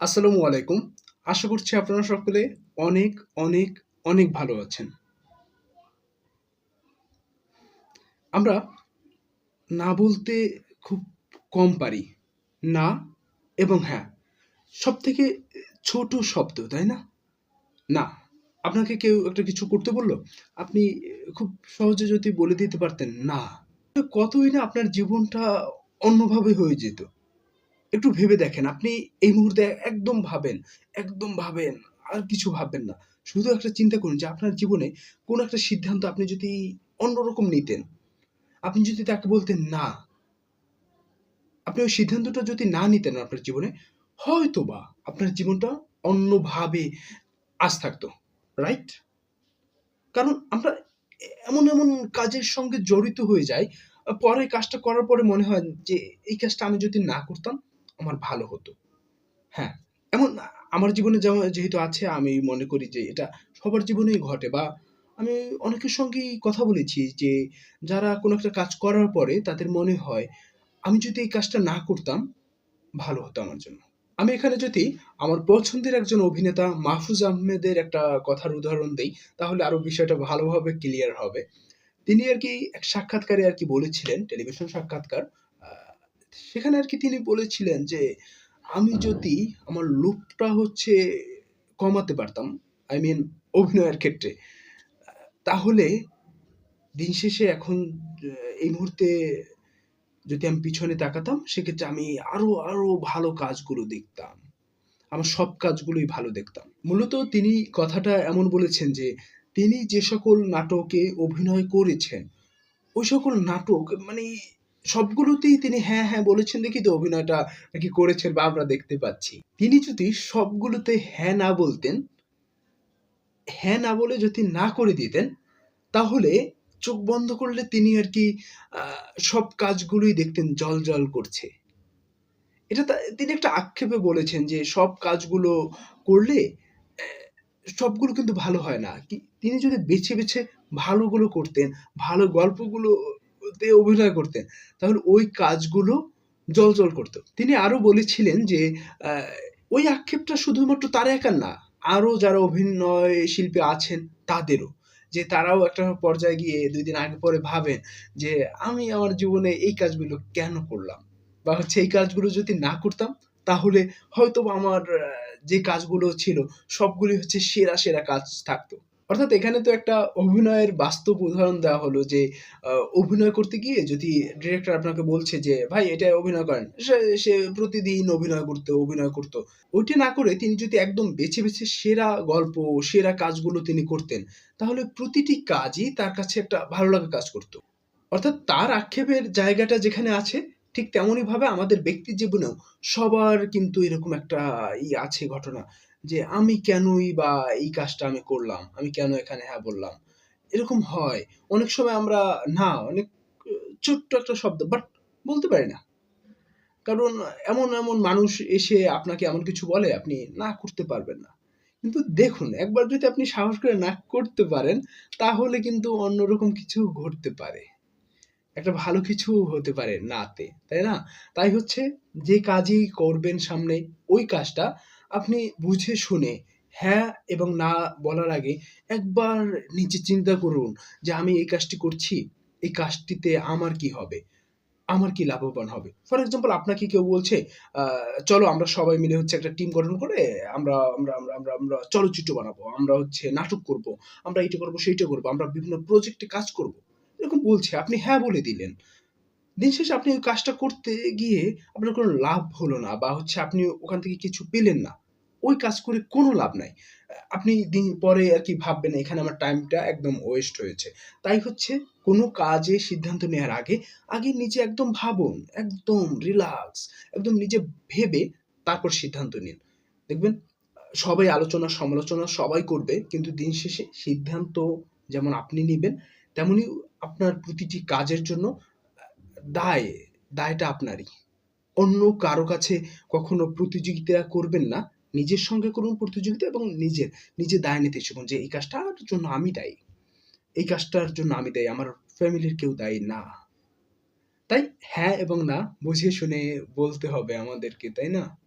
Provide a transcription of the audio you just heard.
আসসালামু আলাইকুম। আশা করছি আপনারা সকলে অনেক, অনেক, অনেক ভালো আছেন। আমরা না বলতে খুব কম পারি। না এবং হ্যাঁ, সবথেকে ছোট শব্দ, তাই না? না। আপনাকে কেউ একটা কিছু করতে বলল, আপনি খুব সহজে যদি বলে দিতে পারতেন, "না।" কতই না আপনার জীবনটা অন্যভাবে হয়ে যেত। একটু ভেবে দেখেন, আপনি এই মুহূর্তে একদম ভাবেন, আর কিছু ভাববেন না। শুধু একটা চিন্তা করুন যে আপনার জীবনে কোনো একটা সিদ্ধান্ত আপনি যদি অন্যরকম নিতেন, আপনি যদি তাকে বলতেন না, আপনি ওই সিদ্ধান্তটা যদি না নিতেন আপনার জীবনে, হয়তোবা আপনার জীবনটা অন্যভাবে আজ থাকতো। রাইট? কারণ আমরা এমন কাজের সঙ্গে জড়িত হয়ে যাই, পরে কাজটা করার পরে মনে হয় যে এই কাজটা আমি যদি না করতাম, আমার ভালো হতো। হ্যাঁ, এমন আমার জীবনে যেহেতু আছে আমি মনে করি যে এটা সবার জীবনেই ঘটে বা আমি অনেকের সঙ্গেই কথা বলেছি যে যারা কোনো একটা কাজ করার পরে তাদের মনে হয় আমি যদি এই কাজটা না করতাম ভালো হতো আমার জন্য। আমি এখানে যদি আমার পছন্দের একজন অভিনেতা মাহফুজ আহমেদের একটা কথার উদাহরণ দেই তাহলে আরো বিষয়টা ভালোভাবে ক্লিয়ার হবে। তিনি আরকি এক সাক্ষাৎকারে আরকি বলেছিলেন, টেলিভিশন সাক্ষাৎকার। আ সেখানে আরকি তিনি বলেছিলেন যে, "আমি যদি আমার লোভটা কমাতে পারতাম, I mean অভিনয়ের ক্ষেত্রে, তাহলে দিন শেষে এখন আ এই মুহূর্তে যদি আমি পিছনে তাকাতাম, সেক্ষেত্রে আমি আরো ভালো কাজগুলো দেখতাম। আমার সব কাজগুলোই ভালো দেখতাম।" মূলত তিনি কথাটা এমন বলেছেন যে, তিনি যে সকল নাটকে অভিনয় করেছেন ওই সকল নাটক মানে সবগুলোতেই তিনি হ্যাঁ বলেছেন দেখেই তো অভিনয়টা আরকি করেছেন বা আমরা দেখতে পাচ্ছি। তিনি যদি সবগুলোতে হ্যাঁ, না বলতেন, হ্যাঁ, না বলে যদি না করে দিতেন, তাহলে চোখ বন্ধ করলে তিনি আরকি আ সব কাজগুলোই দেখতেন জ্বলজ্বল করছে। এটা তিনি একটা আক্ষেপে বলেছেন যে সব কাজগুলো করলে অ্যা সবগুলো কিন্তু ভালো হয় না। তিনি যদি বেছে ভালোগুলো করতেন, ভালো গল্পগুলোতে অভিনয় করতেন, তাহলে ওই কাজগুলো জ্বলজ্বল করত। তিনি আরো বলেছিলেন যে আ ওই আক্ষেপটা শুধুমাত্র তার একার না, আরো যারা অভিনয় শিল্পী আছেন তাদেরও। যে তারাও একটা পর্যায়ে গিয়ে ২ দিন আগে পরে ভাবেন যে আমি আমার জীবনে এই কাজগুলো কেন করলাম? বা এই কাজগুলো যদি না করতাম, তাহলে হয়তোবা আমার যে কাজগুলো ছিল সবগুলি সেরা কাজ থাকতো। অর্থাৎ এখানে তো একটা অভিনয়ের বাস্তব উদাহরণ দেওয়া হলো যে আ অভিনয় করতে গিয়ে যদি ডিরেক্টর আপনাকে বলছে যে, "ভাই এটায় অভিনয় করেন।" সে প্রতিদিন অভিনয় করত। ওইটা না করে তিনি যদি একদম বেছে সেরা গল্প, সেরা কাজগুলো তিনি করতেন, তাহলে প্রতিটি কাজই তার কাছে একটা ভালো লাগা কাজ করত। অর্থাৎ তার আক্ষেপের জায়গাটা যেখানে আছে, ঠিক তেমনইভাবে আমাদের ব্যক্তি জীবনেও সবার কিন্তু এরকম একটা আছে ঘটনা যে, আমি কেনই বা এই কাজটা আমি করলাম? আমি কেন এখানে হ্যাঁ বললাম? এরকম হয়। অনেক সময় আমরা না অনেক অ ছোট্ট একটা শব্দ বাট বলতে পারি না। কারণ এমন মানুষ এসে আপনাকে এমন কিছু বলে আপনি না করতে পারবেন না। কিন্তু দেখুন একবার যদি আপনি সাহস করে না করতে পারেন, তাহলে কিন্তু অন্যরকম কিছু ঘটতে পারে। একটা ভালো কিছু হতে পারে নাতে, তাই না? তাই যে কাজই করবেন সামনে ওই কাজটা আপনি বুঝে শুনে হ্যাঁ এবং না বলার আগে একবার নিজে চিন্তা করুন যে আমি এই কাজটি করছি, এই কাজটিতে আমার কি হবে? আমার কি লাভবান হবে? ফর এক্সাম্পল আপনাকে কেউ বলছে, আ "চলো আমরা সবাই মিলে একটা টিম গঠন করে আমরা চলচ্চিত্র বানাবো। আমরা নাটক করব। আমরা এইটা করব, সেইটা করব। আমরা বিভিন্ন প্রজেক্টে কাজ করব।" এরকম বলছে, আপনি হ্যাঁ বলে দিলেন। দিন শেষে আপনি ওই কাজটা করতে গিয়ে আপনার কোনো লাভ হলো না বা আপনি ওখান থেকে কিছু পেলেন না। ওই কাজ করে কোনো লাভ নাই। আপনি দিন পরে আরকি ভাববেন এখানে আমার টাইমটা একদম ওয়েস্ট হয়েছে। তাই কোনো কাজে সিদ্ধান্ত নেওয়ার আগে নিজে একদম ভাবুন, একদম রিল্যাক্স, একদম নিজে ভেবে তারপর সিদ্ধান্ত নিন। দেখবেন সবাই আলোচনা সমালোচনা সবাই করবে। কিন্তু দিন শেষে সিদ্ধান্ত যেমন আপনি নিবেন, তেমনি আপনার প্রতিটি কাজের জন্য আ দায়, দায়টা আপনারই। অন্য কারো কাছে কখনো প্রতিযোগিতা করবেন না। নিজের সঙ্গে করুন প্রতিযোগিতা এবং নিজে দায় নিতে শিখুন যে এই কাজটার জন্য আমি দায়ী। এই কাজটার জন্য আমি দায়ী। আমার ফ্যামিলির কেউ দায়ী না। তাই হ্যাঁ এবং না বুঝে শুনে বলতে হবে আমাদেরকে, তাই না?